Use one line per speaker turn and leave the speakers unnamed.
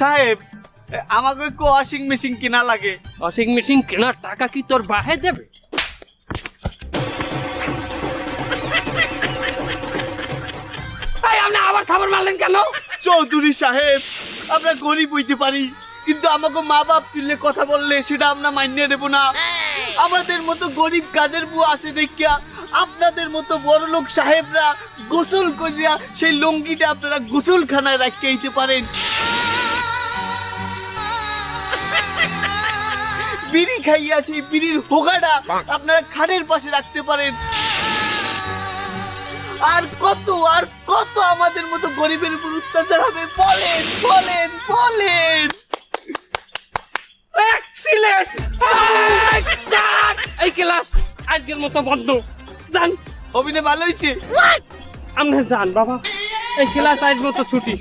সাহেব আমাকে একটু ওয়াশিং মেশিন কিনা লাগে।
ওয়াশিং মেশিন কেনার টাকা কি তোর বাহে দেবে? আপনি আবার থাবার মারলেন কেন?
চৌধুরী সাহেব আমরা গরিব হইতে পারি, কিন্তু আমাকে মা বাপ তুললে কথা বললে সেটা আমরা মানিয়ে নেব না। আমাদের মতো গরিব কাজের বুয়া আছে দেখিয়া আপনাদের মতো বড় লোক সাহেবরা গোসল করিয়া সেই লুঙ্গিটা আপনারা গোসলখানায় রাখিয়ে দিতে পারেন। বিড়ি খাইয়া সেই বিড়ির হোগাটা আপনারা খাটের পাশে রাখতে পারেন। আর কত আমাদের মতো গরিবের উপর অত্যাচার হবে বলেন বলেন বলেন। এক্সিলেন্ট!
এই ক্লাস আজকের মতো বন্ধ। যান,
অভিনয় ভালো হয়েছে।
আপনি যান বাবা, এই ক্লাস আজ মতো ছুটি।